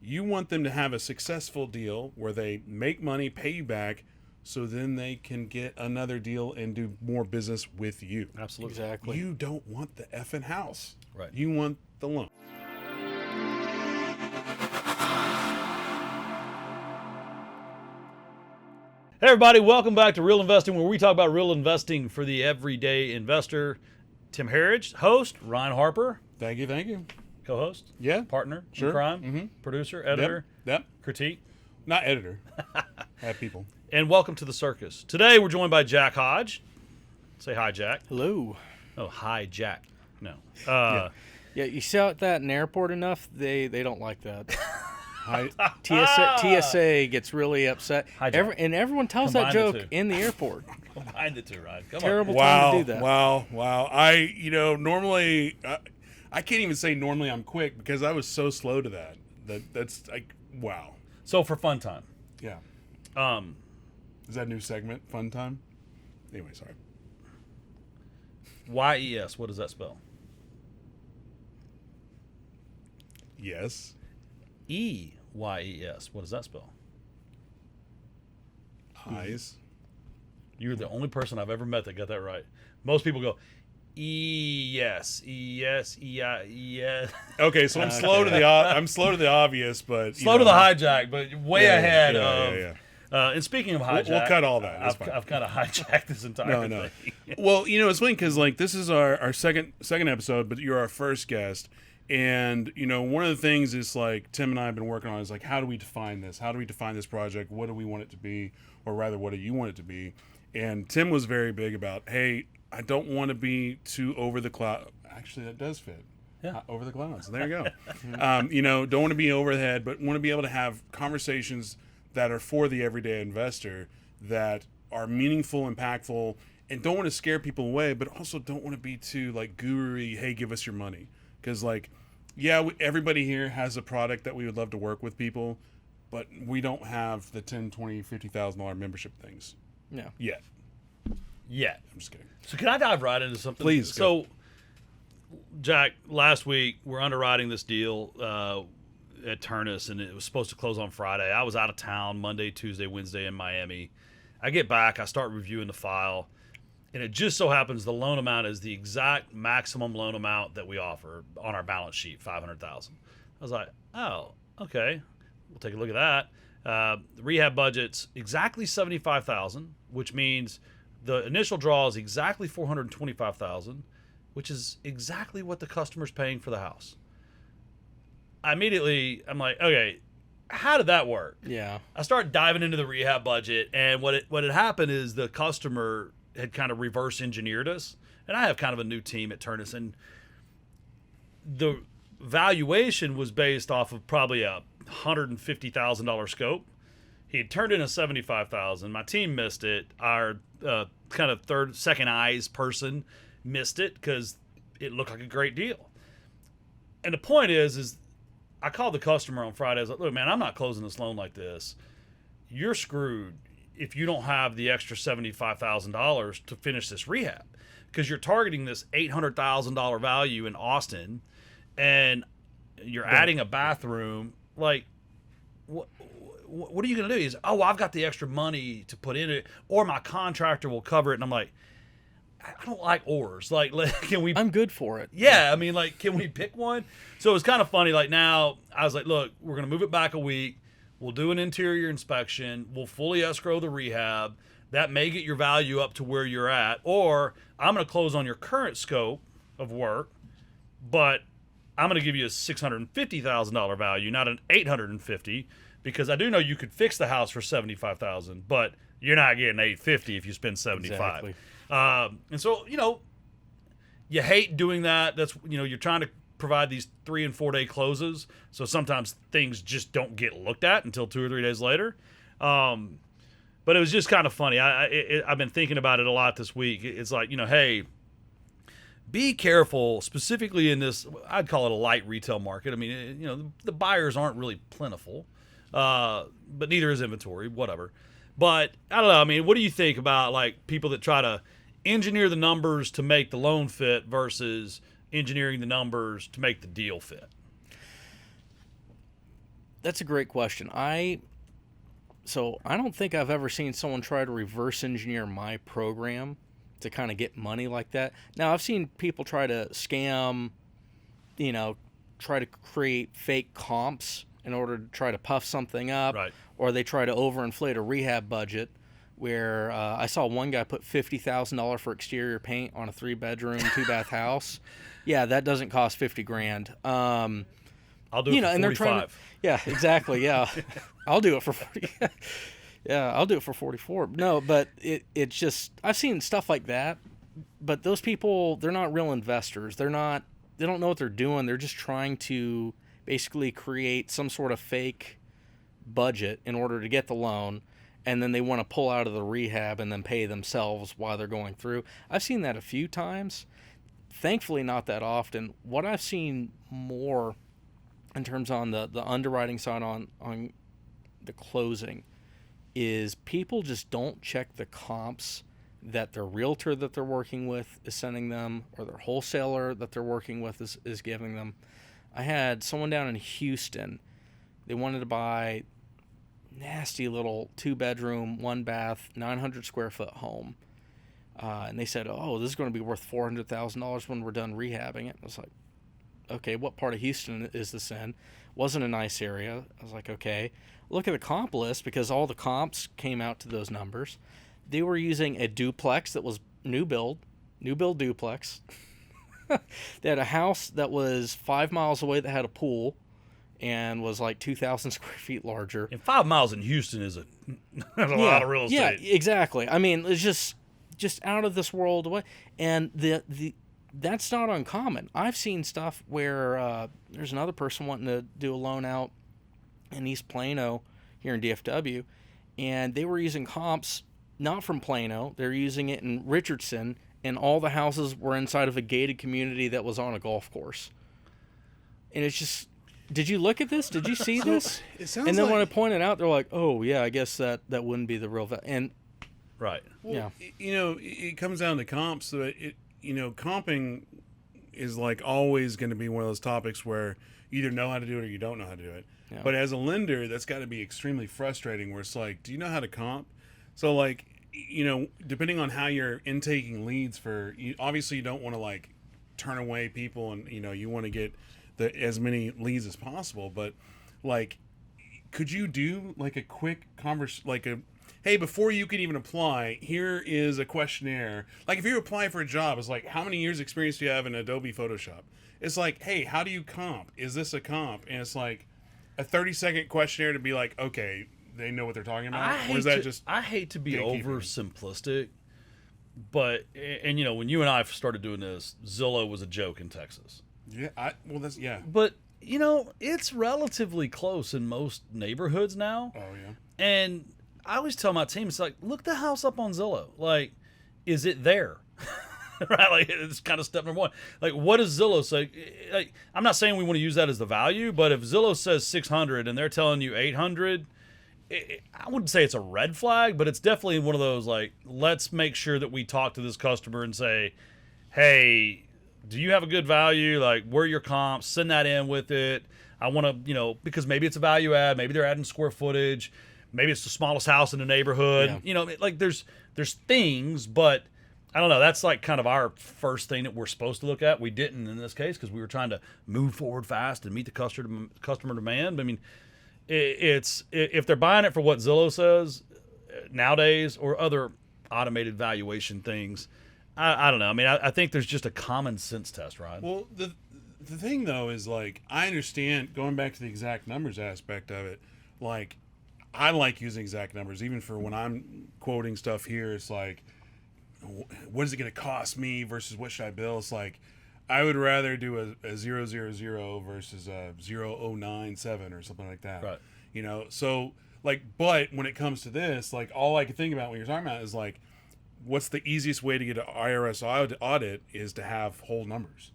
You want them to have a successful deal where they make money, pay you back, so then they can get another deal and do more business with you. Absolutely. Exactly. You don't want the effing house. Right. You want the loan. Hey, everybody, welcome back to Real Investing, where we talk about real investing for the everyday investor. Tim Herriage, host. Ryan Harper, Thank you. co-host. Yeah. Partner Sure. in crime. Mm-hmm. Producer, editor, Yep. critique. Not editor. Have people. And welcome to the circus. Today, we're joined by Jack Hodge. Say hi, Jack. Hello. Oh, hi, Jack. No. Yeah, you shout that in airport enough, they don't like that. Hi. TSA gets really upset. Hi, Jack. And everyone tells Combine that the joke two. in the airport. Combine the two, Ryan. Come Terrible Wow. time to do that. Wow. Normally, I can't even say normally I'm quick because I was so slow to that. That's like, wow. on. So, for fun time. Yeah. Um, Is that a new segment? Fun time? Anyway, sorry. Y-E-S, what does that spell? Yes. E-Y-E-S, what does that spell? Eyes. You're the only person I've ever met that got that right. Most people go, E-yes, E-yes, E-I, E-yes. Okay, so I'm slow to the obvious, but Slow to the hijack, but way ahead of. Yeah. And speaking of hijack, We'll cut all that. That's fine. I've kind of hijacked this entire No. thing. Well, it's funny because like this is our second episode, but you're our first guest, and one of the things is like Tim and I have been working on is like how do we define this? How do we define this project? What do we want it to be, or rather, what do you want it to be? And Tim was very big about, hey, I don't want to be too over the cloud. Actually, that does fit. Yeah. Over the clouds. There you go. Don't want to be over the head, but want to be able to have conversations that are for the everyday investor that are meaningful, impactful, and don't want to scare people away, but also don't want to be too like guru-y, hey, give us your money. Because like, yeah, everybody here has a product that we would love to work with people, but we don't have the $10,000, $20,000, $50,000 membership things. Yeah. Yet. Yeah. I'm just kidding. So can I dive right into something? Please, So, Jack, last week we're underwriting this deal at Ternus, and it was supposed to close on Friday. I was out of town Monday, Tuesday, Wednesday in Miami. I get back, I start reviewing the file, and it just so happens the loan amount is the exact maximum loan amount that we offer on our balance sheet, $500,000. I was like, oh, okay, we'll take a look at that. The rehab budget's exactly $75,000, which means the initial draw is exactly $425,000, which is exactly what the customer's paying for the house. I'm like, okay, how did that work? Yeah. I start diving into the rehab budget, and what had happened is the customer had kind of reverse engineered us, and I have kind of a new team at Ternus, and the valuation was based off of probably a $150,000 scope. He had turned in a $75,000. My team missed it. Our kind of second eyes person missed it because it looked like a great deal. And the point is I called the customer on Friday. I was like, look, man, I'm not closing this loan like this. You're screwed if you don't have the extra $75,000 to finish this rehab, because you're targeting this $800,000 value in Austin, and you're adding a bathroom. Like, what are you going to do? He's, oh, I've got the extra money to put in it, or my contractor will cover it. And I'm like, I don't like ors. Like, can we? I'm good for it. Yeah, I mean, like, can we pick one? So it was kind of funny. Like, now I was like, look, we're going to move it back a week. We'll do an interior inspection. We'll fully escrow the rehab. That may get your value up to where you're at. Or I'm going to close on your current scope of work, but I'm going to give you a $650,000 value, not an $850,000, because I do know you could fix the house for $75,000, but you're not getting $850,000 if you spend $75,000. Exactly. And so, you hate doing that. That's, you're trying to provide these 3 and 4 day closes. So sometimes things just don't get looked at until 2 or 3 days later. But it was just kind of funny. I've been thinking about it a lot this week. It's like, hey, be careful, specifically in this, I'd call it a light retail market. I mean, the buyers aren't really plentiful, but neither is inventory, whatever. But I don't know. I mean, what do you think about like people that try to engineer the numbers to make the loan fit versus engineering the numbers to make the deal fit? That's a great question. So I don't think I've ever seen someone try to reverse engineer my program to kind of get money like that. Now, I've seen people try to scam, try to create fake comps in order to try to puff something up, Right. or they try to overinflate a rehab budget. Where I saw one guy put $50,000 for exterior paint on a 3-bedroom, 2-bath house. Yeah, that doesn't cost $50,000. I'll do it for and they're trying 45. yeah, exactly. Yeah, I'll do it for 40. Yeah, I'll do it for 44. No, but it's just I've seen stuff like that. But those people, they're not real investors. They don't know what they're doing. They're just trying to basically create some sort of fake budget in order to get the loan, and then they want to pull out of the rehab and then pay themselves while they're going through. I've seen that a few times. Thankfully, not that often. What I've seen more in terms on the underwriting side on the closing is people just don't check the comps that their realtor that they're working with is sending them, or their wholesaler that they're working with is giving them. I had someone down in Houston. They wanted to buy nasty little 2-bedroom, 1-bath, 900 square foot home. And they said, oh, this is going to be worth $400,000 when we're done rehabbing it. I was like, okay, what part of Houston is this in? Wasn't a nice area. I was like, okay. Look at the comp list, because all the comps came out to those numbers. They were using a duplex that was new build duplex. They had a house that was 5 miles away that had a pool and was like 2,000 square feet larger. And 5 miles in Houston is a lot of real estate. Yeah, exactly. I mean, it's just out of this world away. And that's not uncommon. I've seen stuff where there's another person wanting to do a loan out in East Plano here in DFW, and they were using comps not from Plano. They're using it in Richardson, and all the houses were inside of a gated community that was on a golf course. And it's just, did you look at this? Did you see this? It sounds and then like, when I pointed out, they're like, oh, yeah, I guess that wouldn't be the real value. And Right. well, it comes down to comps. So comping is like always going to be one of those topics where you either know how to do it or you don't know how to do it. Yeah. But as a lender, that's got to be extremely frustrating where it's like, do you know how to comp? So like, depending on how you're intaking leads obviously you don't want to like turn away people, and you want to get as many leads as possible. But like, could you do like a quick hey, before you can even apply, here is a questionnaire. Like if you're applying for a job, it's like, how many years experience do you have in Adobe Photoshop? It's like, hey, how do you comp? Is this a comp? And it's like a 30-second questionnaire to be like, okay, they know what they're talking about. I hate to be gatekeeping? oversimplistic, but when you and I started doing this, Zillow was a joke in Texas. Yeah, But it's relatively close in most neighborhoods now. Oh yeah. And I always tell my team, it's like, look the house up on Zillow. Like, is it there? Right? Like, it's kind of step number one. Like, what does Zillow say? Like, I'm not saying we want to use that as the value, but if Zillow says 600 and they're telling you 800, I wouldn't say it's a red flag, but it's definitely one of those, like, let's make sure that we talk to this customer and say, hey, do you have a good value? Like, where are your comps? Send that in with it. I want to, because maybe it's a value add. Maybe they're adding square footage. Maybe it's the smallest house in the neighborhood. Yeah. Like there's things, but I don't know. That's like kind of our first thing that we're supposed to look at. We didn't in this case because we were trying to move forward fast and meet the customer demand. But I mean, it's if they're buying it for what Zillow says nowadays or other automated valuation things, I don't know. I mean, I think there's just a common sense test, right? Well, the thing though is like, I understand going back to the exact numbers aspect of it. Like, I like using exact numbers, even for when I'm quoting stuff here. It's like, what is it going to cost me versus what should I bill? It's like, I would rather do a 000 versus a 0097 or something like that. Right. So like, but when it comes to this, like, all I can think about when you're talking about is like, what's the easiest way to get an IRS audit is to have whole numbers.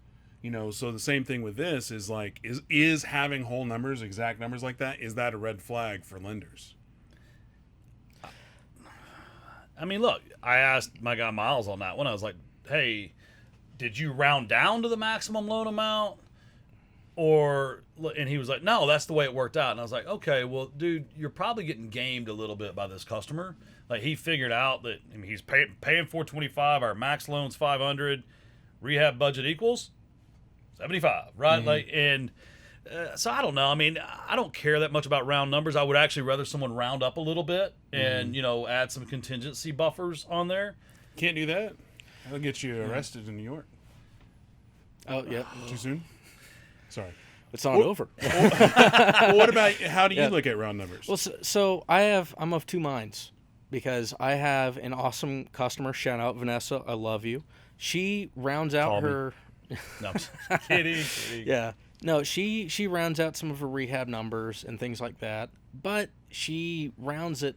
So the same thing with this is like, is having whole numbers, exact numbers like that, is that a red flag for lenders? I mean, look, I asked my guy Miles on that one. I was like, hey, did you round down to the maximum loan amount? Or and he was like, no, that's the way it worked out. And I was like, okay, well, dude, you're probably getting gamed a little bit by this customer. Like, he figured out that, I mean, he's paying $425, our max loan's $500, rehab budget equals $75, right? Mm-hmm. Like, and so I don't know. I mean, I don't care that much about round numbers. I would actually rather someone round up a little bit and, add some contingency buffers on there. Can't do that. That'll get you arrested in New York. Oh, yeah. Too soon? Sorry. It's not over. Well, what about, how do you look at round numbers? Well, so I'm of two minds, because I have an awesome customer. Shout out Vanessa, I love you. She rounds out her. No, I'm just kidding. Yeah, no, she rounds out some of her rehab numbers and things like that, but she rounds it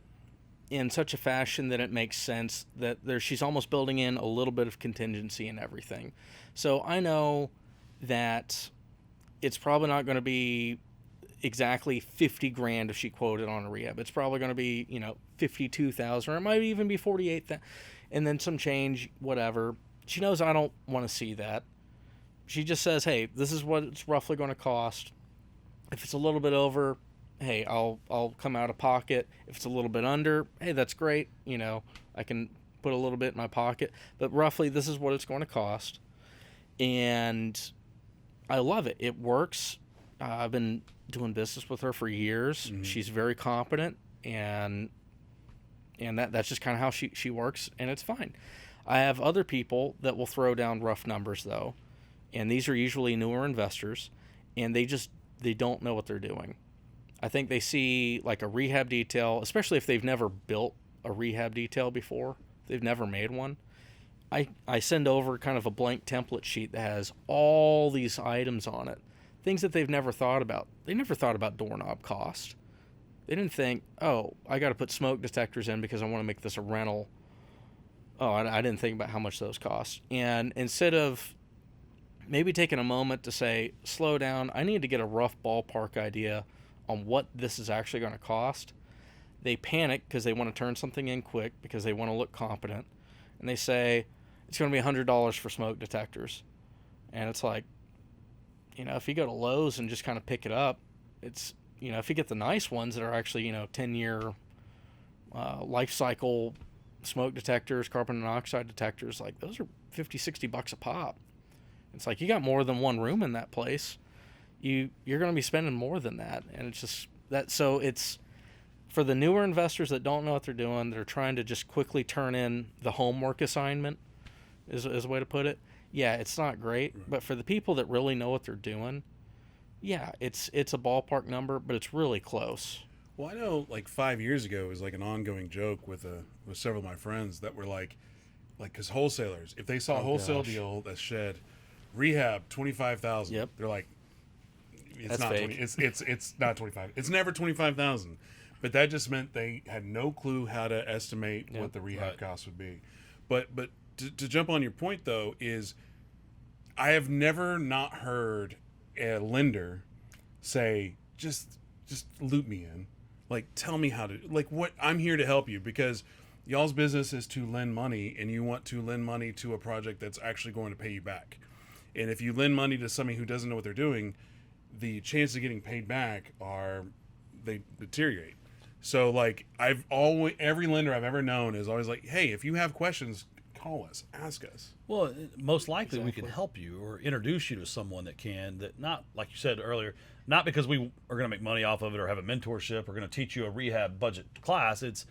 in such a fashion that it makes sense, that she's almost building in a little bit of contingency and everything. So I know that it's probably not going to be exactly 50 grand if she quoted on a rehab. It's probably going to be, 52,000, or it might even be 48,000, and then some change, whatever. She knows I don't want to see that. She just says, hey, this is what it's roughly going to cost. If it's a little bit over, hey, I'll come out of pocket. If it's a little bit under, hey, that's great. I can put a little bit in my pocket. But roughly, this is what it's going to cost. And I love it. It works. I've been doing business with her for years. Mm-hmm. She's very competent, and that's just kind of how she works, and it's fine. I have other people that will throw down rough numbers, though, and these are usually newer investors, and they don't know what they're doing. I think they see like a rehab detail, especially if they've never built a rehab detail before. They've never made one. I send over kind of a blank template sheet that has all these items on it, things that they've never thought about. They never thought about doorknob cost. They didn't think, oh, I got to put smoke detectors in because I want to make this a rental. Oh, I didn't think about how much those cost. And instead of maybe taking a moment to say, slow down, I need to get a rough ballpark idea on what this is actually going to cost, they panic because they want to turn something in quick because they want to look competent. And they say, it's going to be $100 for smoke detectors. And it's like, if you go to Lowe's and just kind of pick it up, it's, if you get the nice ones that are actually, 10-year life cycle smoke detectors, carbon monoxide detectors, like those are $50-$60 a pop. It's like, you got more than one room in that place. You're going to be spending more than that. And it's just that. So it's for the newer investors that don't know what they're doing. They're trying to just quickly turn in the homework assignment is a way to put it. Yeah, it's not great, but for the people that really know what they're doing, yeah, it's a ballpark number, but it's really close. Well, I know like 5 years ago, it was like an ongoing joke with several of my friends that were like, because wholesalers, if they saw a wholesale deal that shed rehab 25,000, yep, they're like, it's that's not fake. 20, it's not 25. It's never 25,000. But that just meant they had no clue how to estimate what the rehab cost would be. But to jump on your point though, is I have never not heard a lender say, just loop me in. Like, tell me how to, like, what, I'm here to help you, because y'all's business is to lend money, and you want to lend money to a project that's actually going to pay you back. And if you lend money to somebody who doesn't know what they're doing, the chance of getting paid back they deteriorate. So like, every lender I've ever known is always like, hey, if you have questions, call us, ask us. Well, most likely we can help you or introduce you to someone that can, that not, like you said earlier, not because we are going to make money off of it or have a mentorship or going to teach you a rehab budget class. It's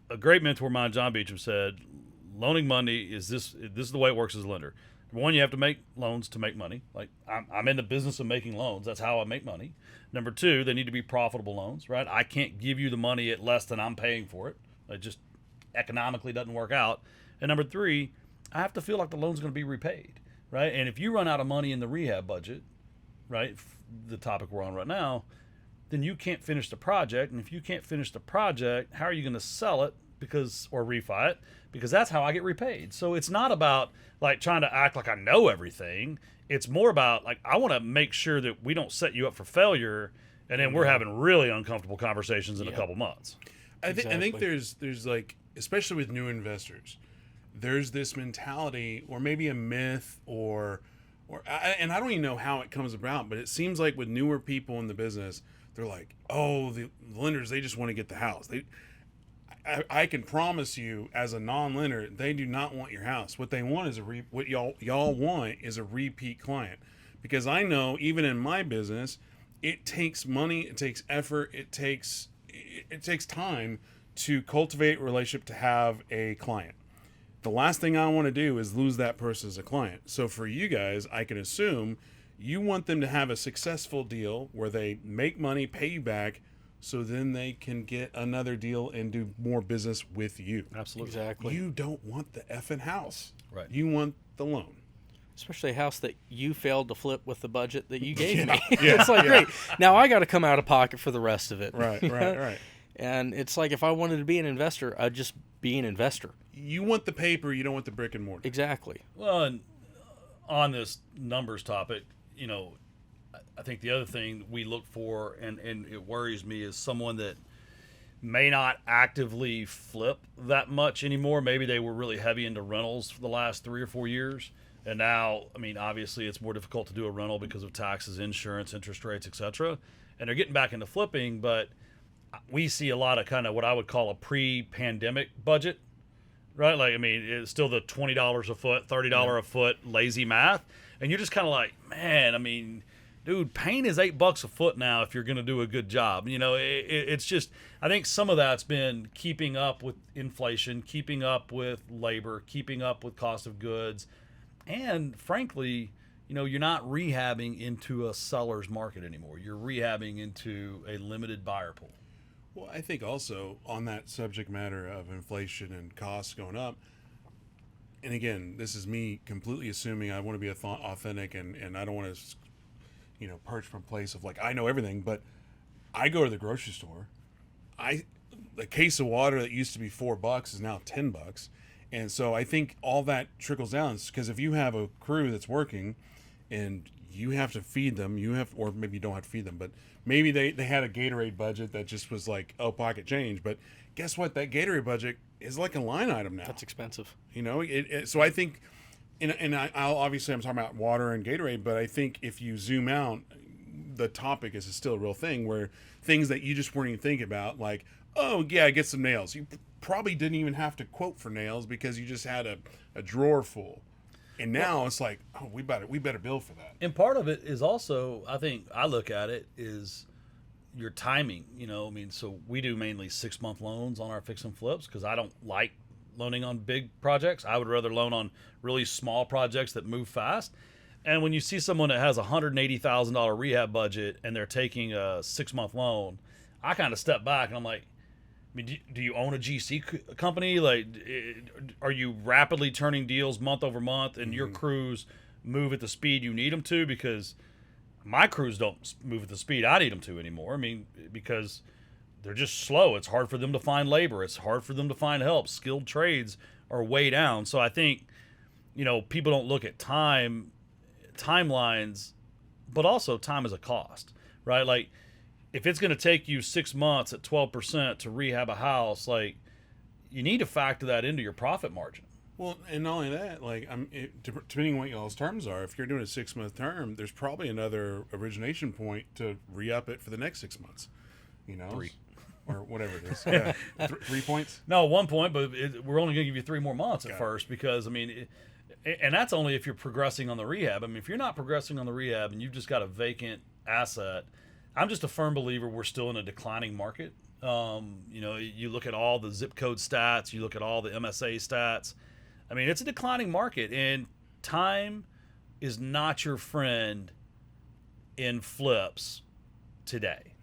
a great mentor of mine, John Beecham, said, loaning money is this is the way it works as a lender. One, you have to make loans to make money. Like, I'm in the business of making loans. That's how I make money. Number two, they need to be profitable loans, right? I can't give you the money at less than I'm paying for it. It just economically doesn't work out. And number three, I have to feel like the loan's going to be repaid, right? And if you run out of money in the rehab budget, right, the topic we're on right now, then you can't finish the project. And if you can't finish the project, how are you going to sell it or refi it? Because that's how I get repaid. So it's not about like trying to act like I know everything. It's more about like, I want to make sure that we don't set you up for failure, and then we're having really uncomfortable conversations in a couple months. I think there's like, especially with new investors, there's this mentality, or maybe a myth, or and I don't even know how it comes about, but it seems like with newer people in the business, they're like, oh, the lenders, they just want to get the house. I can promise you, as a non-lender, they do not want your house. What they want is what y'all want is a repeat client, because I know even in my business, it takes money, it takes effort, it takes time to cultivate a relationship to have a client. The last thing I want to do is lose that person as a client. So for you guys, I can assume you want them to have a successful deal where they make money, pay you back, so then they can get another deal and do more business with you. Absolutely. Exactly. You don't want the effing house. Right. You want the loan. Especially a house that you failed to flip with the budget that you gave me. Yeah, It's like, great. Now I got to come out of pocket for the rest of it. Right. And it's like, if I wanted to be an investor, I'd just be an investor. You want the paper, you don't want the brick and mortar. Exactly. Well, and on this numbers topic, I think the other thing we look for, and it worries me, is someone that may not actively flip that much anymore. Maybe they were really heavy into rentals for the last 3 or 4 years. And now, obviously it's more difficult to do a rental because of taxes, insurance, interest rates, etc. And they're getting back into flipping, but we see a lot of kind of what I would call a pre-pandemic budget, right? Like, it's still the $20 a foot, $30 a foot lazy math. And you're just kind of like, man, dude, paint is $8 a foot now if you're going to do a good job. It's just, I think some of that's been keeping up with inflation, keeping up with labor, keeping up with cost of goods. And frankly, you're not rehabbing into a seller's market anymore. You're rehabbing into a limited buyer pool. Well, I think also on that subject matter of inflation and costs going up, and again, this is me completely assuming I want to be authentic and I don't want to, perch from a place of like, I know everything, but I go to the grocery store. The case of water that used to be $4 is now $10. And so I think all that trickles down, because if you have a crew that's working and you have to feed them, or maybe you don't have to feed them, but maybe they had a Gatorade budget that just was like, oh, pocket change. But guess what? That Gatorade budget is like a line item now. That's expensive. So I think, I'll obviously I'm talking about water and Gatorade, but I think if you zoom out, the topic is still a real thing, where things that you just weren't even thinking about, like, oh yeah, get some nails. You probably didn't even have to quote for nails because you just had a drawer full. And now it's like, oh, we better bill for that. And part of it is also, I think I look at it, is your timing. So we do mainly 6-month loans on our fix and flips because I don't like loaning on big projects. I would rather loan on really small projects that move fast. And when you see someone that has a $180,000 rehab budget and they're taking a 6-month loan, I kind of step back and I'm like, do you own a GC company? Like, are you rapidly turning deals month over month and your crews move at the speed you need them to? Because my crews don't move at the speed I need them to anymore. Because they're just slow. It's hard for them to find labor. It's hard for them to find help. Skilled trades are way down. So I think, people don't look at timelines, but also time is a cost, right? Like, if it's going to take you 6 months at 12% to rehab a house, like, you need to factor that into your profit margin. Well, and not only that, like, depending on what y'all's terms are, if you're doing a 6-month term, there's probably another origination point to re-up it for the next 6 months. 3. Or whatever it is. Yeah. 3 points? No, 1 point, but we're only going to give you 3 more months at first because, and that's only if you're progressing on the rehab. If you're not progressing on the rehab and you've just got a vacant asset, I'm just a firm believer we're still in a declining market. You look at all the zip code stats, you look at all the MSA stats. It's a declining market, and time is not your friend in flips today.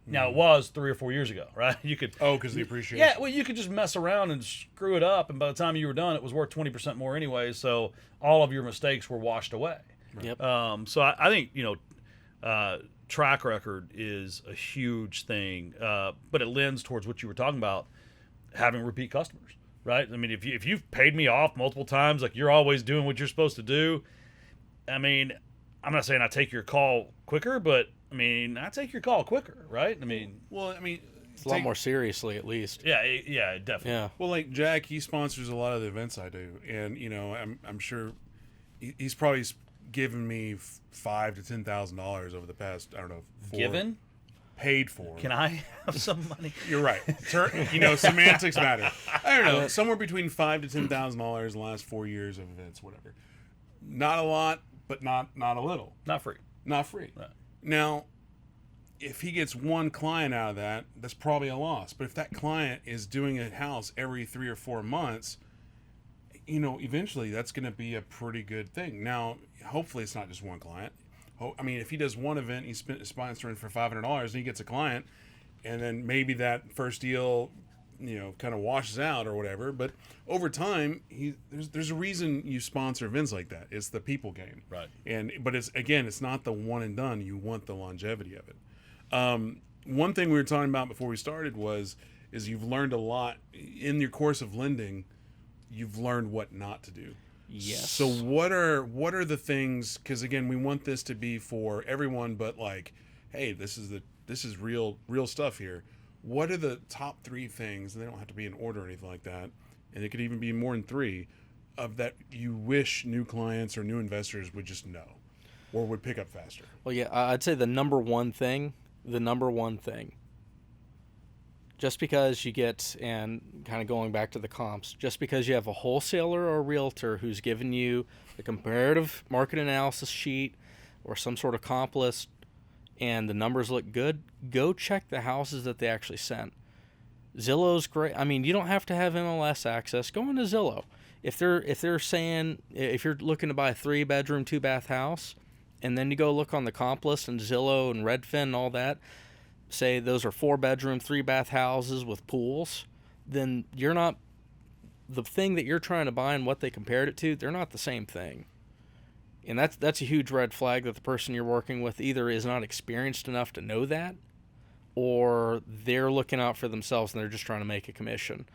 Now, it was 3 or 4 years ago, right? You could because the appreciation. Yeah, well, you could just mess around and screw it up, and by the time you were done, it was worth 20% more anyway. So all of your mistakes were washed away. Yep. So I think track record is a huge thing, but it lends towards what you were talking about, having repeat customers, right? If you've paid me off multiple times, like you're always doing what you're supposed to do, I'm not saying I take your call quicker, but I take your call quicker, right? It's a lot more seriously, at least. Yeah, definitely. Yeah. Well, like Jack, he sponsors a lot of the events I do, and I'm sure he's probably given me $5,000 to $10,000 over the past, I don't know, paid for. Can I have some money? You're right. Semantics matter. I don't know, somewhere between $5,000 to $10,000 the last 4 years of events, whatever. Not a lot, but not a little. Not free. Not free. Right. Now, if he gets one client out of that, that's probably a loss. But if that client is doing a house every 3 or 4 months, eventually that's going to be a pretty good thing. Now, hopefully it's not just one client. I mean, if he does one event, he's sponsoring for $500, and he gets a client, and then maybe that first deal, kind of washes out or whatever. But over time, there's a reason you sponsor events like that. It's the people game, right? But it's not the one and done. You want the longevity of it. One thing we were talking about before we started is you've learned a lot in your course of lending. You've learned what not to do. Yes. So what are the things? Because again, we want this to be for everyone, but like, hey, this is real stuff here. What are the top 3 things? And they don't have to be in order or anything like that. And it could even be more than 3 of that you wish new clients or new investors would just know, or would pick up faster. Well, yeah, I'd say the number one thing. Just because you get, and kind of going back to the comps, just because you have a wholesaler or a realtor who's given you a comparative market analysis sheet or some sort of comp list and the numbers look good, go check the houses that they actually sent. Zillow's great. I mean, you don't have to have MLS access. Go into Zillow. If they're saying, if you're looking to buy a 3-bedroom, 2-bath house, and then you go look on the comp list and Zillow and Redfin and all that, say those are 4-bedroom, 3-bath houses with pools, then you're not, the thing that you're trying to buy and what they compared it to, they're not the same thing. And that's a huge red flag that the person you're working with either is not experienced enough to know that, or they're looking out for themselves and they're just trying to make a commission.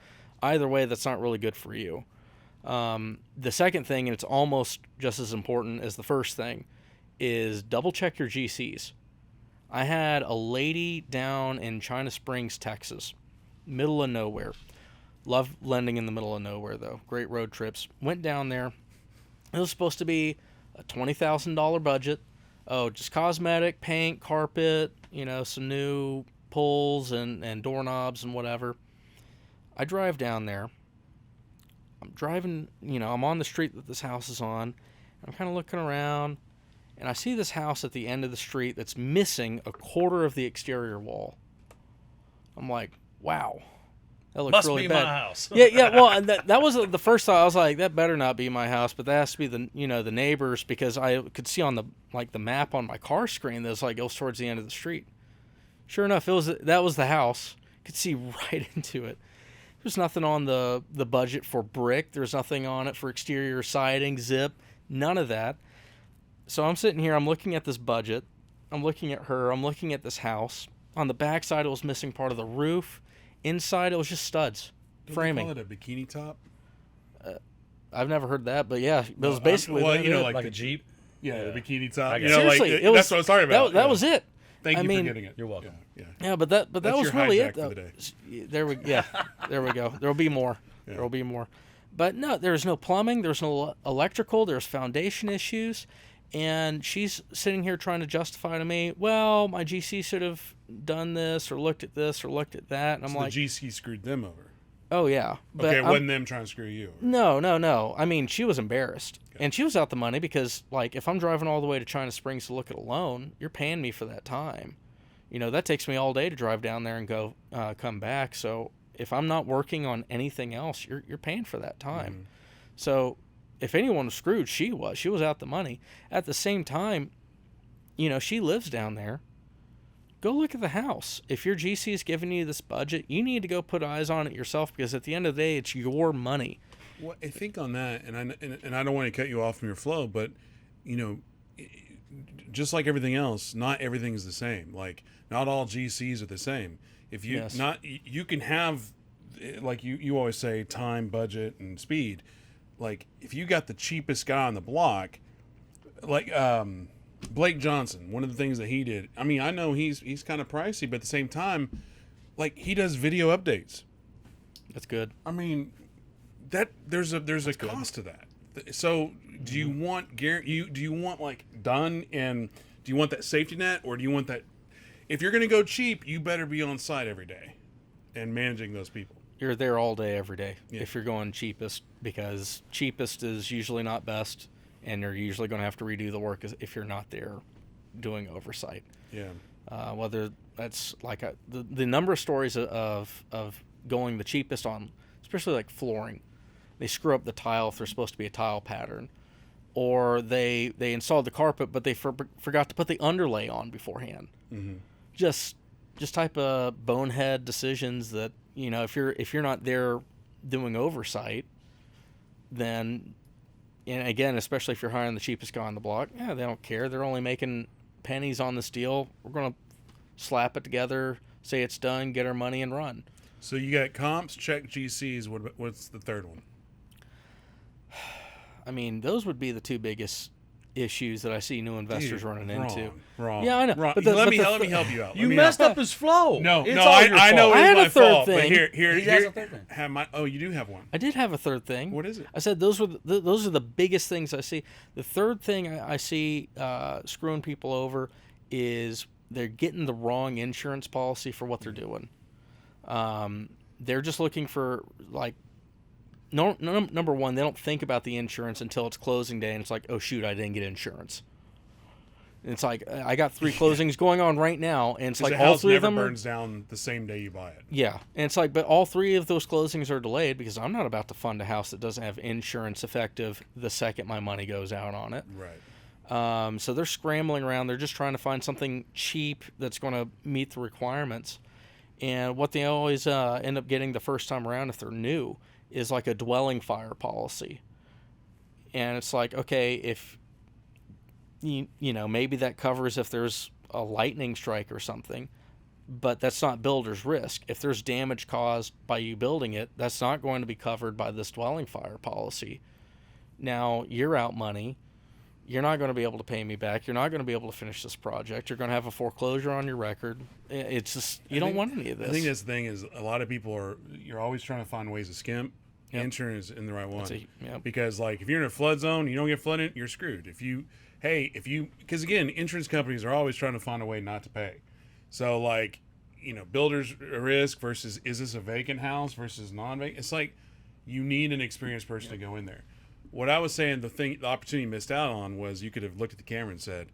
Either way, that's not really good for you. The second thing, and it's almost just as important as the first thing, is double check your GCs. I had a lady down in China Springs, Texas, middle of nowhere. Love lending in the middle of nowhere, though. Great road trips. Went down there. It was supposed to be a $20,000 budget. Oh, just cosmetic, paint, carpet, some new pulls and doorknobs and whatever. I drive down there. I'm driving, I'm on the street that this house is on. I'm kind of looking around. And I see this house at the end of the street that's missing a quarter of the exterior wall. I'm like, wow, that looks really bad. Must be my house. Yeah. Well, and that was the first thought. I was like, that better not be my house, but that has to be the neighbors, because I could see on the map on my car screen that was like goes towards the end of the street. Sure enough, that was the house. Could see right into it. There's nothing on the budget for brick. There's nothing on it for exterior siding, zip, none of that. So I'm sitting here, I'm looking at this budget, I'm looking at her, I'm looking at this house. On the back side, it was missing part of the roof. Inside, it was just studs, framing. They call it a bikini top? I've never heard that, but yeah, it was basically like a Jeep. Yeah, the bikini top. Seriously, that's what I was talking about. That was it. Thank you for getting it. You're welcome. Yeah, but that was really it. For the day. There we go. There'll be more. Yeah. There'll be more. But no, there's no plumbing. There's no electrical. There's foundation issues. And she's sitting here trying to justify to me, well, my GC should have done this or looked at this or looked at that. And I'm like, the GC screwed them over. Oh, yeah. But okay, it wasn't them trying to screw you over. No. I mean, she was embarrassed. Okay. And she was out the money because, if I'm driving all the way to China Springs to look at a loan, you're paying me for that time. That takes me all day to drive down there and go come back. So if I'm not working on anything else, you're paying for that time. Mm-hmm. So if anyone was screwed, she was. She was out the money. At the same time, she lives down there. Go look at the house. If your GC is giving you this budget, you need to go put eyes on it yourself, because at the end of the day, it's your money. Well, I think on that, and I don't want to cut you off from your flow, but, just like everything else, not everything is the same. Like, not all GCs are the same. If you you can have, like you always say, time, budget, and speed. Like, if you got the cheapest guy on the block, like Blake Johnson, one of the things that he did, I mean, I know he's kind of pricey, but at the same time, like, he does video updates. That's good. I mean, that there's a cost to that. So do you want do you want like done, and do you want that safety net, or do you want that? If you're going to go cheap, you better be on site every day and managing those people. You're there all day, every day. Yeah. If you're going cheapest, because cheapest is usually not best, and you're usually going to have to redo the work if you're not there doing oversight. Yeah. Whether that's like the number of stories of going the cheapest on, especially like flooring, they screw up the tile if there's supposed to be a tile pattern, or they installed the carpet but they forgot to put the underlay on beforehand. Mm-hmm. Just type of bonehead decisions that, you know, if you're not there doing oversight, then, and again, especially if you're hiring the cheapest guy on the block, yeah, they don't care. They're only making pennies on this deal. We're going to slap it together, say it's done, get our money, and run. So you got comps, check GCs. What's the third one? I mean, those would be the two biggest issues that I see new investors running into. Wrong. Yeah, I know. Wrong. But Let me help you out. You messed up his flow. No, It's no, all your I know fault. I it's had my a third fault. But thing. here, He has a third thing. have my. Oh, you do have one. I did have a third thing. What is it? I said those are the biggest things I see. The third thing I see screwing people over is they're getting the wrong insurance policy for what they're doing. They're just looking for, like, number one, they don't think about the insurance until it's closing day, and it's like, oh shoot, I didn't get insurance. And it's like, I got 3 closings going on right now, and it's like the all house 3 of never them burns down the same day you buy it. Yeah, and it's like, but all 3 of those closings are delayed because I'm not about to fund a house that doesn't have insurance effective the second my money goes out on it. Right. So they're scrambling around. They're just trying to find something cheap that's going to meet the requirements. And what they always end up getting the first time around, if they're new, is like a dwelling fire policy. And it's like, okay, if you know, maybe that covers if there's a lightning strike or something, but that's not builder's risk. If there's damage caused by you building it, that's not going to be covered by this dwelling fire policy. Now, you're out money. You're not going to be able to pay me back. You're not going to be able to finish this project. You're going to have a foreclosure on your record. It's just, you don't want any of this. I think that's the thing is a lot of people you're always trying to find ways to skimp. Yep. Insurance in the right one. Yep. Because, like, if you're in a flood zone, you don't get flooded, you're screwed. Because again, insurance companies are always trying to find a way not to pay. So, like, you know, builder's risk versus is this a vacant house versus non-vacant? It's like you need an experienced person to go in there. What I was saying, the opportunity you missed out on was you could have looked at the camera and said,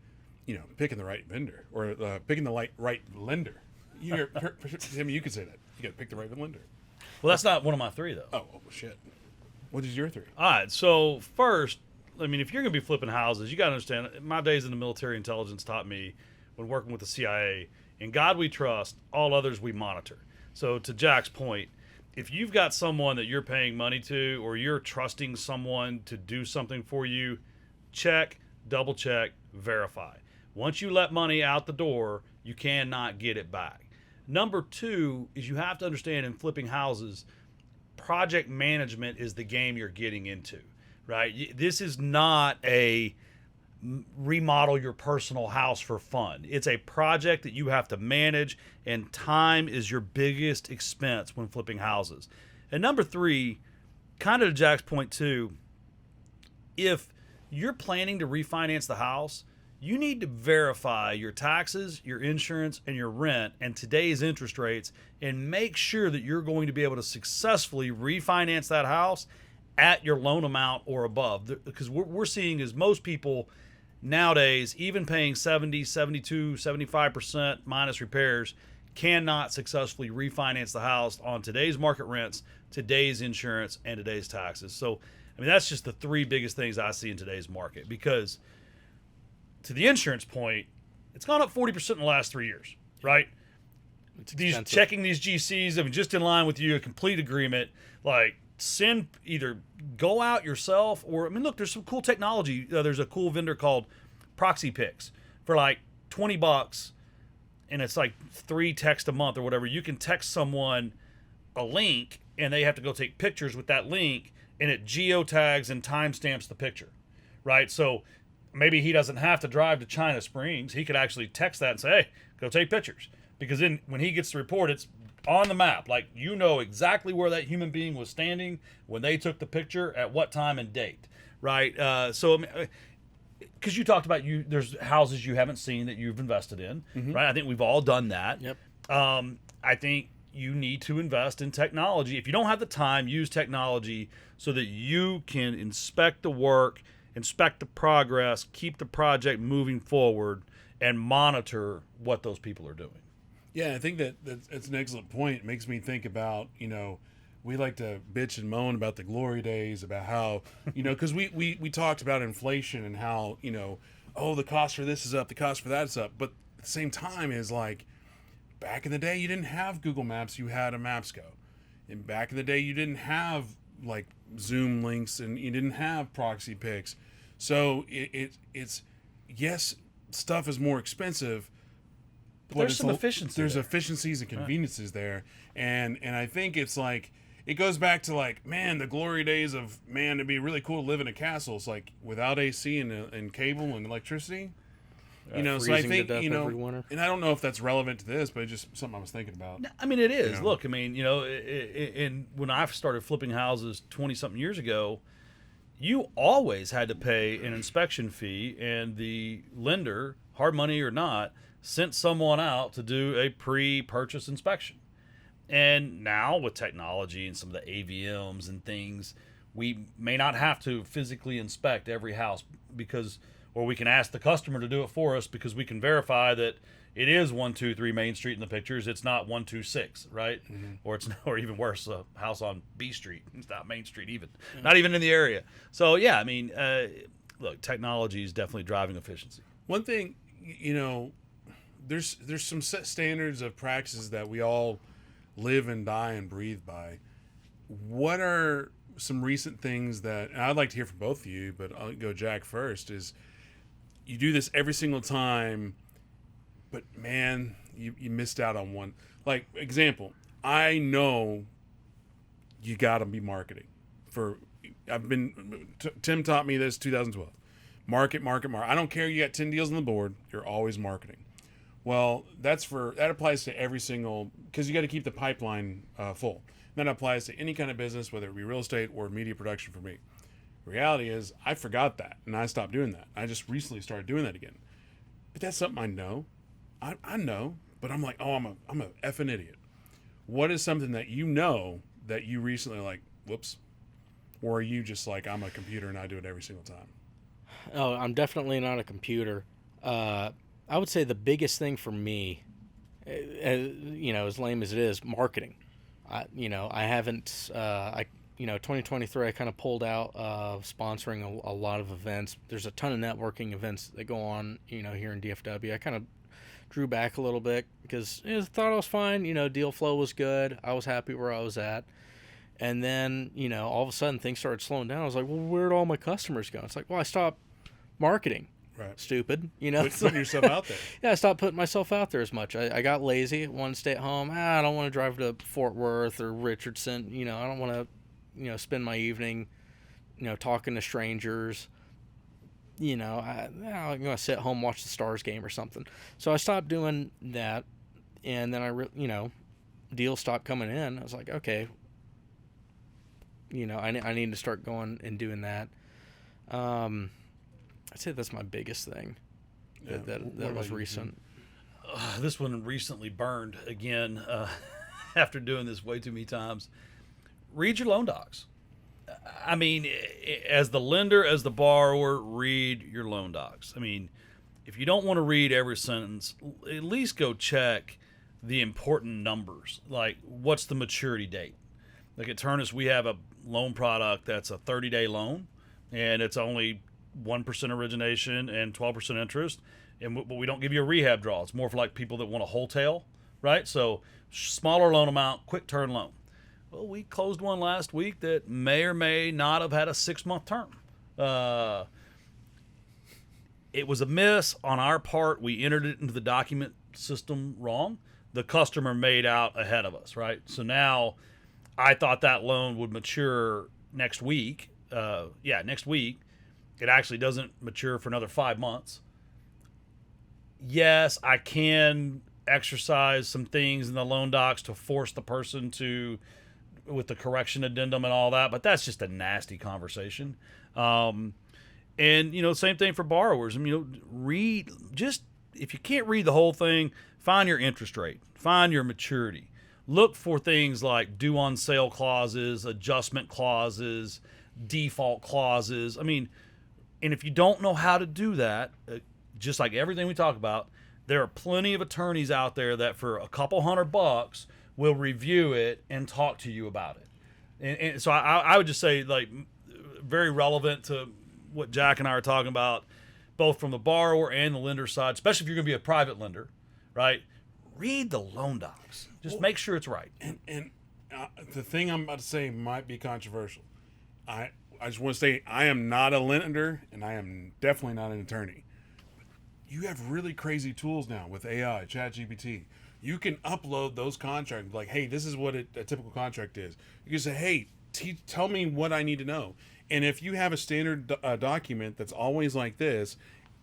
you know, picking the right vendor or picking the right lender. You could say that. You got to pick the right lender. Well, that's not one of my 3, though. Oh, shit. What is your 3? All right, so first, I mean, if you're going to be flipping houses, you got to understand, my days in the military intelligence taught me when working with the CIA, in God we trust, all others we monitor. So to Jack's point, if you've got someone that you're paying money to or you're trusting someone to do something for you, check, double check, verify. Once you let money out the door, you cannot get it back. Number 2 is you have to understand in flipping houses, project management is the game you're getting into, right? This is not a remodel your personal house for fun. It's a project that you have to manage, and time is your biggest expense when flipping houses. And number 3, kind of to Jack's point too, if you're planning to refinance the house, you need to verify your taxes, your insurance, and your rent and today's interest rates, and make sure that you're going to be able to successfully refinance that house at your loan amount or above. Because what we're seeing is most people nowadays, even paying 70, 72, 75% minus repairs, cannot successfully refinance the house on today's market rents, today's insurance, and today's taxes. So, I mean, that's just the 3 biggest things I see in today's market. Because to the insurance point, it's gone up 40% in the last 3 years, right? Checking these GCs, I mean, just in line with you, a complete agreement, like either go out yourself or, I mean, look, there's some cool technology. There's a cool vendor called Proxy Picks for like $20, and it's like 3 texts a month or whatever. You can text someone a link, and they have to go take pictures with that link, and it geotags and timestamps the picture, right? So maybe he doesn't have to drive to China Springs. He could actually text that and say, hey, go take pictures. Because then when he gets the report, it's on the map. Like, you know exactly where that human being was standing when they took the picture, at what time and date, right? So, I mean, because you talked about there's houses you haven't seen that you've invested in, right? I think we've all done that. Yep. I think you need to invest in technology. If you don't have the time, use technology so that you can inspect the work, inspect the progress, keep the project moving forward, and monitor what those people are doing. Yeah, I think that's an excellent point. It makes me think about, we like to bitch and moan about the glory days, about how, because we talked about inflation and how, oh, the cost for this is up, the cost for that is up. But at the same time is like, back in the day, you didn't have Google Maps, you had a Maps.go. And back in the day, you didn't have like Zoom links and you didn't have proxy pics. So it's yes, stuff is more expensive, but there's some efficiency. There's there. efficiencies and conveniences there, and I think it's like it goes back to like, man, the glory days of, man, it'd be really cool to live in a castle. It's like without AC and cable and electricity. So I think, every winter. and I don't know if that's relevant to this, but it's just something I was thinking about. I mean, it is. Look, I mean, when I started flipping houses 20-something years ago, you always had to pay an inspection fee, and the lender, hard money or not, sent someone out to do a pre-purchase inspection. And now with technology and some of the AVMs and things, we may not have to physically inspect every house or we can ask the customer to do it for us because we can verify that it is 123 Main Street in the pictures. It's not 126, right? Mm-hmm. Or even worse, a house on B Street. It's not Main Street even, not even in the area. So yeah, I mean, look, technology is definitely driving efficiency. One thing, there's some set standards of practices that we all live and die and breathe by. What are some recent things that, and I'd like to hear from both of you, but I'll go Jack first, is you do this every single time, but man, you missed out on one. Like, example, I know you got to be marketing. Tim taught me this 2012. Market. I don't care, you got 10 deals on the board, you're always marketing. Well, that applies to every single, because you got to keep the pipeline full. That applies to any kind of business, whether it be real estate or media production for me. The reality is, I forgot that, and I stopped doing that. I just recently started doing that again. But that's something I know. I know, but I'm like, oh, I'm a effing idiot. What is something that you know that you recently like, whoops? Or are you just like, I'm a computer and I do it every single time? Oh, I'm definitely not a computer. I would say the biggest thing for me, as lame as it is, marketing. I haven't, 2023, I kind of pulled out of sponsoring a lot of events. There's a ton of networking events that go on, here in DFW. I kind of drew back a little bit because I thought I was fine. Deal flow was good. I was happy where I was at. And then, all of a sudden things started slowing down. I was like, well, where'd all my customers go? It's like, well, I stopped marketing. Right. Stupid, Putting yourself out there. Yeah, I stopped putting myself out there as much. I got lazy, wanted to stay at home. I don't want to drive to Fort Worth or Richardson. I don't want to, spend my evening, talking to strangers. I'm going to sit at home, watch the Stars game or something. So I stopped doing that, and then deals stopped coming in. I was like, okay, I need to start going and doing that. I'd say that's my biggest thing. Yeah. That was recent. This one recently burned again after doing this way too many times. Read your loan docs. I mean, as the lender, as the borrower, read your loan docs. I mean, if you don't want to read every sentence, at least go check the important numbers. Like, what's the maturity date? Like at Ternus, we have a loan product that's a 30-day loan, and it's only 1% origination and 12% interest, but we don't give you a rehab draw. It's more for like people that want a wholesale, right? So smaller loan amount, quick turn loan. Well, we closed one last week that may or may not have had a 6-month term. It was a miss on our part. We entered it into the document system wrong. The customer made out ahead of us, right? So now I thought that loan would mature next week. Next week. It actually doesn't mature for another 5 months. Yes, I can exercise some things in the loan docs to force the person to with the correction addendum and all that, but that's just a nasty conversation. And same thing for borrowers. I mean, read, just if you can't read the whole thing, find your interest rate, find your maturity. Look for things like due on sale clauses, adjustment clauses, default clauses. I mean, and if you don't know how to do that, just like everything we talk about, there are plenty of attorneys out there that for a couple $100 will review it and talk to you about it. And so I would just say, like, very relevant to what Jack and I are talking about, both from the borrower and the lender side, especially if you're going to be a private lender, right? Read the loan docs. Just make sure it's right. And the thing I'm about to say might be controversial. I just want to say I am not a lender, and I am definitely not an attorney. You have really crazy tools now with AI, ChatGPT. You can upload those contracts, like, hey, this is what a typical contract is. You can say, hey, tell me what I need to know. And if you have a standard document that's always like this,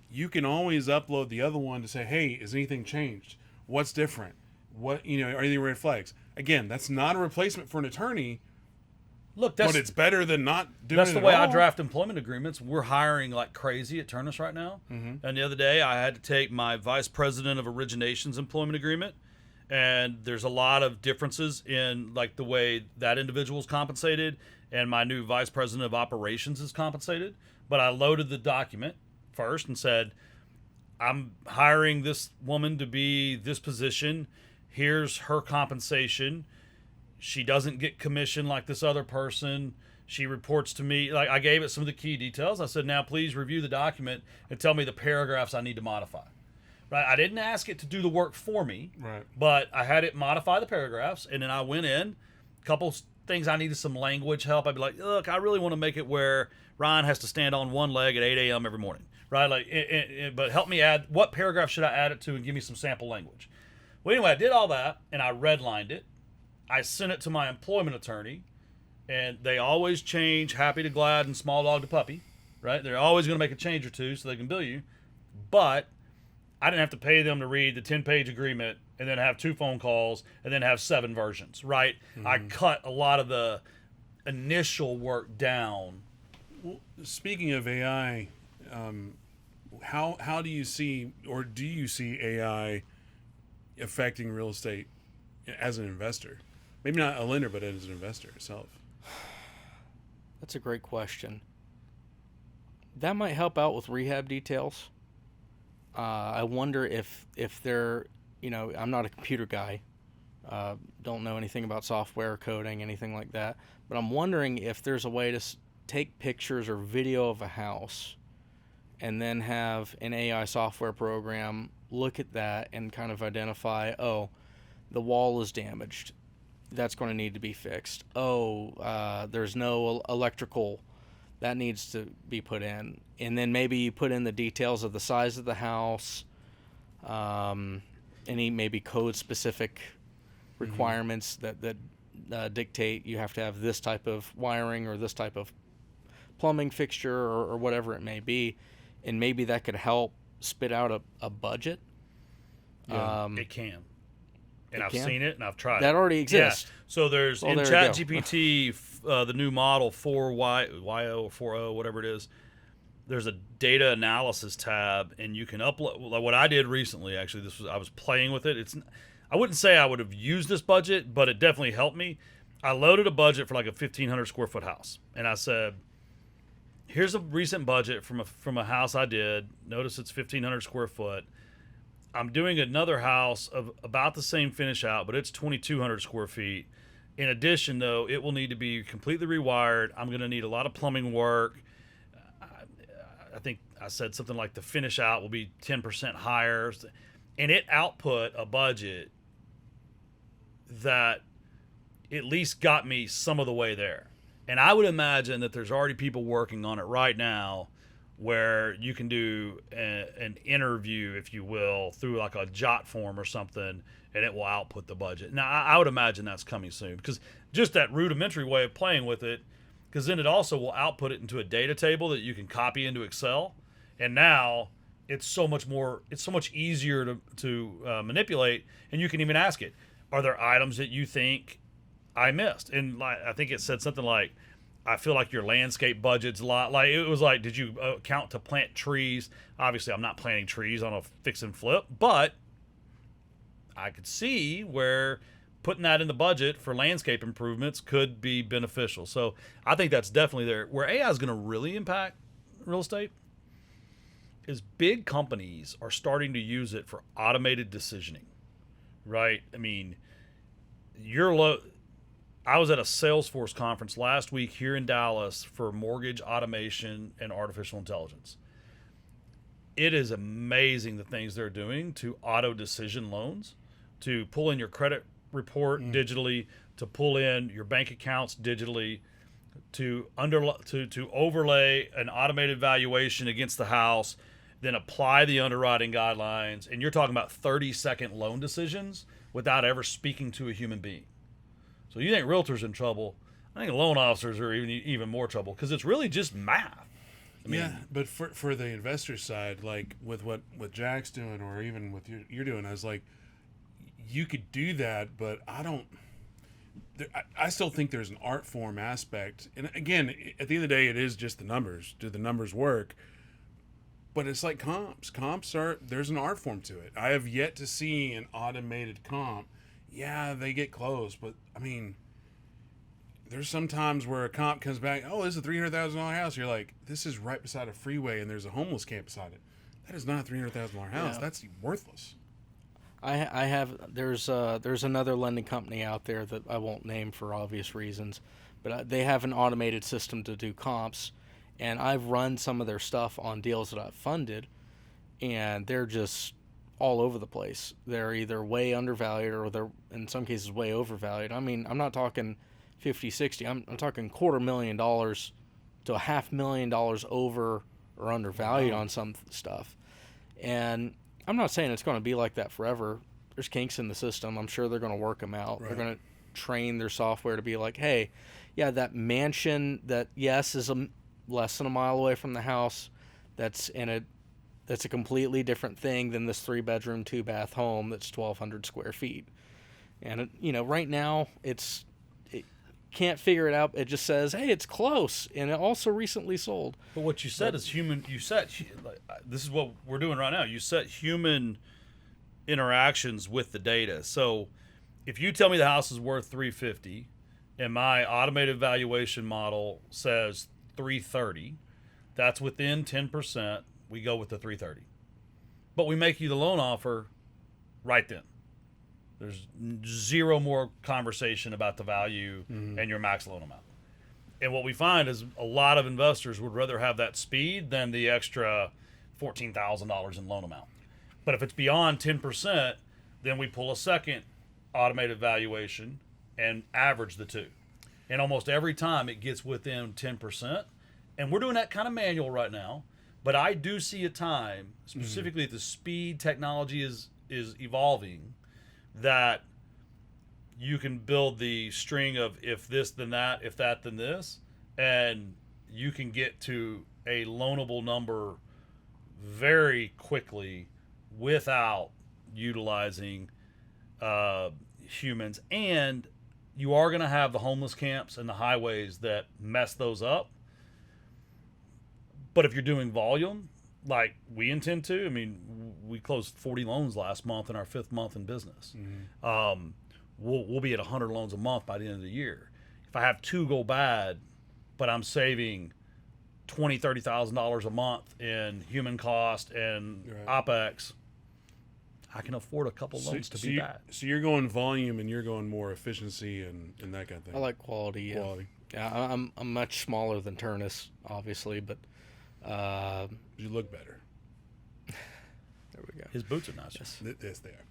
you can always upload the other one to say, hey, is anything changed? What's different? Are any red flags? Again, that's not a replacement for an attorney. Look, but it's better than not doing it. That's the way I draft employment agreements. We're hiring like crazy at Ternus right now. Mm-hmm. And the other day, I had to take my vice president of originations employment agreement, and there's a lot of differences in like the way that individual is compensated, and my new vice president of operations is compensated. But I loaded the document first and said, I'm hiring this woman to be this position. Here's her compensation. She doesn't get commission like this other person. She reports to me. Like, I gave it some of the key details. I said, now please review the document and tell me the paragraphs I need to modify. Right? I didn't ask it to do the work for me, right? But I had it modify the paragraphs, and then I went in, a couple things I needed some language help. I'd be like, look, I really want to make it where Ryan has to stand on one leg at 8 a.m. every morning, right? Like, but help me add, what paragraph should I add it to, and give me some sample language. Well, anyway, I did all that, and I redlined it. I sent it to my employment attorney, and they always change happy to glad and small dog to puppy, right? They're always going to make a change or two so they can bill you. But I didn't have to pay them to read the 10-page agreement and then have 2 phone calls and then have 7 versions, right? Mm-hmm. I cut a lot of the initial work down. Well, speaking of AI, how do you see, or do you see AI affecting real estate as an investor? Maybe not a lender, but as an investor itself. That's a great question. That might help out with rehab details. I wonder if they're, I'm not a computer guy, don't know anything about software, coding, anything like that, but I'm wondering if there's a way to take pictures or video of a house and then have an AI software program look at that and kind of identify, oh, the wall is damaged. That's going to need to be fixed. There's no electrical. That needs to be put in. And then maybe you put in the details of the size of the house, any maybe code-specific requirements that dictate you have to have this type of wiring or this type of plumbing fixture or whatever it may be. And maybe that could help spit out a budget. Yeah, it can. And I've seen it, and I've tried it. That already exists. Yeah. So there's, in ChatGPT, the new model 4Y or 4.0, whatever it is, there's a data analysis tab, and you can upload. Like what I did recently, actually, I was playing with it. I wouldn't say I would have used this budget, but it definitely helped me. I loaded a budget for like a 1,500 square foot house, and I said, here's a recent budget from a house I did. Notice it's 1,500 square foot. I'm doing another house of about the same finish out, but it's 2,200 square feet. In addition, though, it will need to be completely rewired. I'm going to need a lot of plumbing work. I think I said something like the finish out will be 10% higher. And it output a budget that at least got me some of the way there. And I would imagine that there's already people working on it right now where you can do an interview, if you will, through like a jot form or something, and it will output the budget. Now, I would imagine that's coming soon, because just that rudimentary way of playing with it, because then it also will output it into a data table that you can copy into Excel, and now it's so much easier to manipulate, and you can even ask it, are there items that you think I missed. And I think it said something like, I feel like your landscape budget's a lot. Like, it was like, did you count to plant trees? Obviously, I'm not planting trees on a fix and flip, but I could see where putting that in the budget for landscape improvements could be beneficial. So I think that's definitely there. Where AI is going to really impact real estate is big companies are starting to use it for automated decisioning, right? I mean, I was at a Salesforce conference last week here in Dallas for mortgage automation and artificial intelligence. It is amazing the things they're doing to auto decision loans, to pull in your credit report digitally, to pull in your bank accounts digitally, to overlay an automated valuation against the house, then apply the underwriting guidelines. And you're talking about 30-second loan decisions without ever speaking to a human being. So you think realtors in trouble? I think loan officers are even more trouble, because it's really just math. I mean, yeah, but for the investor side, like with what Jack's doing, or even with you're doing, I was like, you could do that, but I still think there's an art form aspect. And again, at the end of the day, it is just the numbers. Do the numbers work? But it's like comps. There's an art form to it. I have yet to see an automated comp. Yeah, they get close, but I mean, there's some times where a comp comes back, oh, this is a $300,000 house. You're like, this is right beside a freeway and there's a homeless camp beside it. That is not a $300,000 house. Yeah. That's worthless. There's another lending company out there that I won't name for obvious reasons, but they have an automated system to do comps, and I've run some of their stuff on deals that I've funded, and they're just all over the place. They're either way undervalued or they're in some cases way overvalued. I mean, I'm not talking 50, 60. I'm talking $250,000 to $500,000 over or undervalued on some stuff. And I'm not saying it's going to be like that forever. There's kinks in the system. I'm sure they're going to work them out. Right. They're going to train their software to be like, hey, yeah, that mansion that, yes, is less than a mile away from the house, that's a completely different thing than this 3-bedroom, 2-bath home that's 1,200 square feet. And, right now, it can't figure it out. It just says, hey, it's close, and it also recently sold. But what you said is human. You set, this is what we're doing right now. You set human interactions with the data. So if you tell me the house is worth $350 and my automated valuation model says $330, that's within 10%. We go with the $330, but we make you the loan offer right then. There's zero more conversation about the value and your max loan amount. And what we find is a lot of investors would rather have that speed than the extra $14,000 in loan amount. But if it's beyond 10%, then we pull a second automated valuation and average the two. And almost every time it gets within 10%. And we're doing that kind of manual right now. But I do see a time, specifically at the speed technology is evolving, that you can build the string of if this then that, if that then this, and you can get to a loanable number very quickly without utilizing humans. And you are going to have the homeless camps and the highways that mess those up. But if you're doing volume, like we intend to, I mean, we closed 40 loans last month in our 5th month in business. We'll be at 100 loans a month by the end of the year. If I have 2 go bad, but I'm saving $20,000, $30,000 a month in human cost and OpEx, I can afford a couple loans to be bad. So you're going volume and you're going more efficiency and that kind of thing. I like quality. Yeah. Yeah, I'm much smaller than Ternus, obviously, but you look better. There we go. His boots are nice. Yes, they are.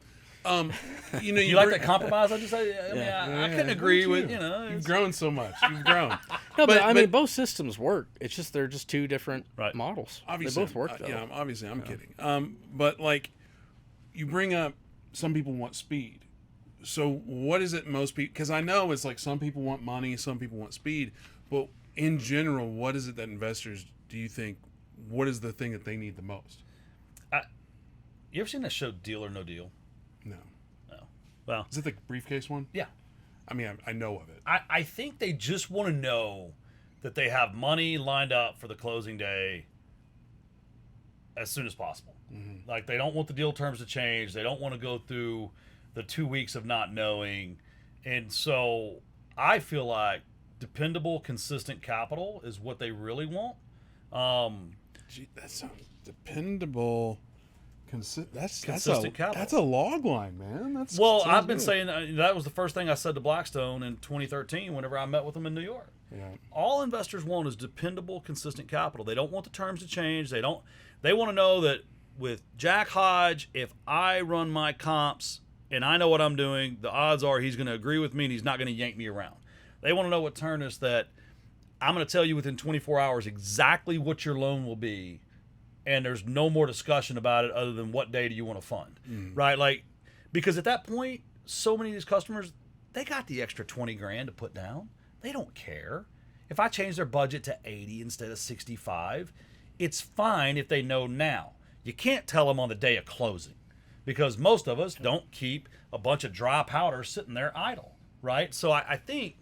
You like that compromise? I couldn't agree with. You've grown so much. You've grown. No, but I mean, both systems work. It's just they're just two different models. Obviously, they both work though. Yeah, obviously, I'm kidding. But like, you bring up some people want speed. So what is it most people? Because I know it's like some people want money, some people want speed. But in general, what is it that investors do you think? What is the thing that they need the most? You ever seen that show Deal or No Deal? No. Well, is it the briefcase one? Yeah. I mean, I know of it. I think they just want to know that they have money lined up for the closing day as soon as possible. Mm-hmm. Like, they don't want the deal terms to change. They don't want to go through the 2 weeks of not knowing. And so I feel like dependable, consistent capital is what they really want. Gee, that sounds dependable. Consistent capital. That's a log line, man. I've been saying that was the first thing I said to Blackstone in 2013 whenever I met with them in New York. Yeah. All investors want is dependable, consistent capital. They don't want the terms to change. They want to know that with Jack Hodge, if I run my comps and I know what I'm doing, the odds are he's going to agree with me and he's not going to yank me around. They want to know with Ternus that I'm going to tell you within 24 hours exactly what your loan will be, and there's no more discussion about it other than what day do you want to fund, right? Like, because at that point, so many of these customers, they got the extra 20 grand to put down. They don't care. If I change their budget to 80 instead of 65, it's fine if they know now. You can't tell them on the day of closing, because most of us don't keep a bunch of dry powder sitting there idle, right? So I think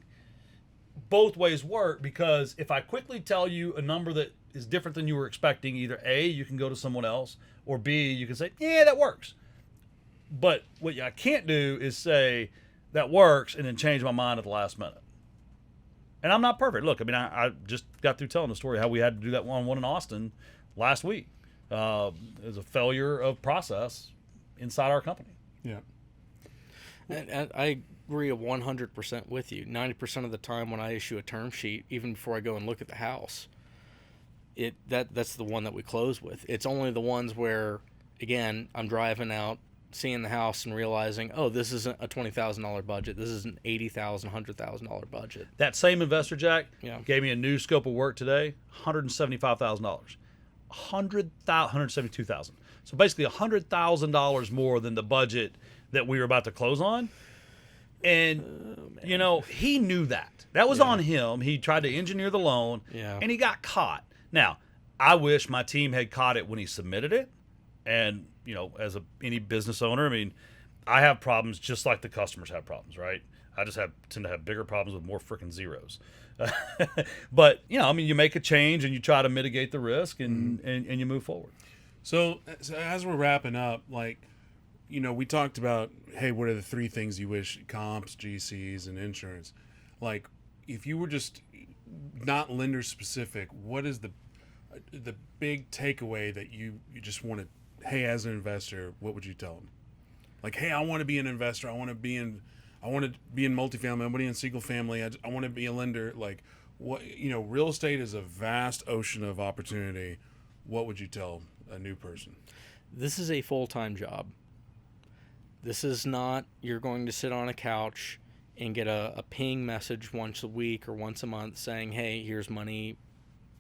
both ways work, because if I quickly tell you a number that is different than you were expecting, either A, you can go to someone else, or B, you can say, yeah, that works. But what I can't do is say that works and then change my mind at the last minute. And I'm not perfect. Look, I mean, I just got through telling the story how we had to do that one in Austin last week. It was a failure of process inside our company. Yeah. And I agree 100% with you. 90% of the time when I issue a term sheet, even before I go and look at the house, that's the one that we close with. It's only the ones where, again, I'm driving out, seeing the house and realizing, oh, this isn't a $20,000 budget. This is an $80,000, $100,000 budget. That same investor, Jack, gave me a new scope of work today, $175,000. $172,000. So basically $100,000 more than the budget that we were about to close on. And, he knew that. That was on him. He tried to engineer the loan, and he got caught. Now, I wish my team had caught it when he submitted it. And, as any business owner, I mean, I have problems just like the customers have problems, right? I just tend to have bigger problems with more freaking zeros. But, you make a change and you try to mitigate the risk and you move forward. So as we're wrapping up, we talked about, hey, what are the three things you wish: comps, GCs, and insurance? Like, if you were just not lender specific, what is the big takeaway that you just want to, hey, as an investor, what would you tell them? Like, hey, I want to be an investor. I want to be in multifamily. I want to be in single family. I want to be a lender. Like, what, real estate is a vast ocean of opportunity. What would you tell a new person? This is a full-time job. This is not, you're going to sit on a couch and get a ping message once a week or once a month saying, hey, here's money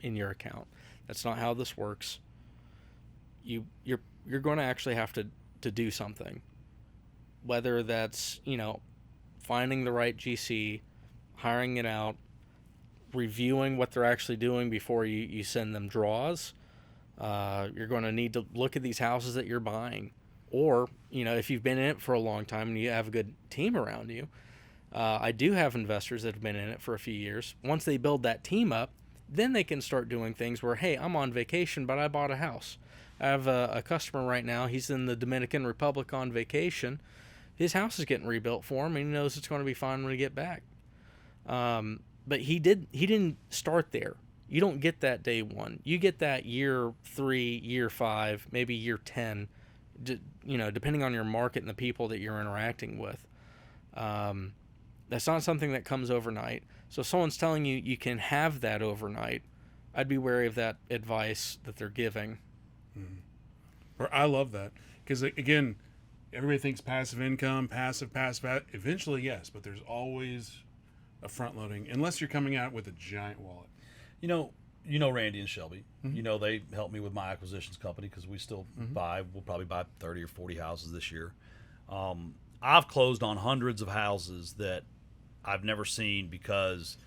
in your account. That's not how this works. You're going to actually have to do something. Whether that's, finding the right GC, hiring it out, reviewing what they're actually doing before you send them draws. You're going to need to look at these houses that you're buying. Or, if you've been in it for a long time and you have a good team around you. I do have investors that have been in it for a few years. Once they build that team up, then they can start doing things where, hey, I'm on vacation, but I bought a house. I have a customer right now. He's in the Dominican Republic on vacation. His house is getting rebuilt for him, and he knows it's going to be fine when we get back. But he didn't start there. You don't get that day one. You get that year 3, year 5, maybe year 10, depending on your market and the people that you're interacting with. That's not something that comes overnight. So if someone's telling you you can have that overnight, I'd be wary of that advice that they're giving. Mm-hmm. I love that, because, again, everybody thinks passive income, passive. Eventually, yes, but there's always a front loading, unless you're coming out with a giant wallet. Randy and Shelby. Mm-hmm. They helped me with my acquisitions company, because we still we'll probably buy 30 or 40 houses this year. I've closed on hundreds of houses that I've never seen because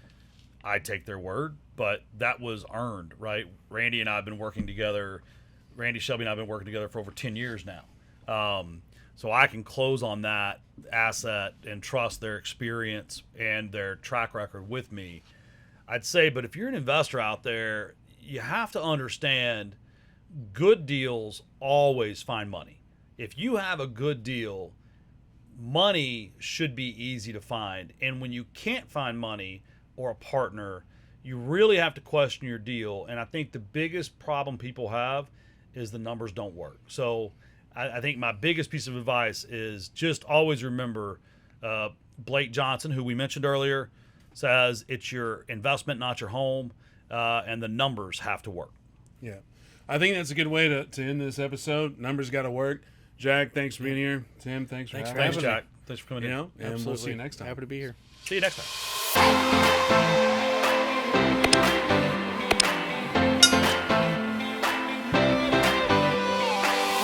I take their word, but that was earned, right? Randy, Shelby and I have been working together for over 10 years now. so I can close on that asset and trust their experience and their track record with me. I'd say, but if you're an investor out there, you have to understand good deals always find money. If you have a good deal, money should be easy to find. And when you can't find money or a partner, you really have to question your deal. And I think the biggest problem people have is the numbers don't work. So I think my biggest piece of advice is just always remember Blake Johnson, who we mentioned earlier, says it's your investment, not your home, and the numbers have to work. Yeah. I think that's a good way to end this episode. Numbers got to work. Jack, thanks for being here. Tim, thanks for having Thanks, me. Jack. Thanks for coming in. And Absolutely. we'll see you next time. Happy to be here. See you next time.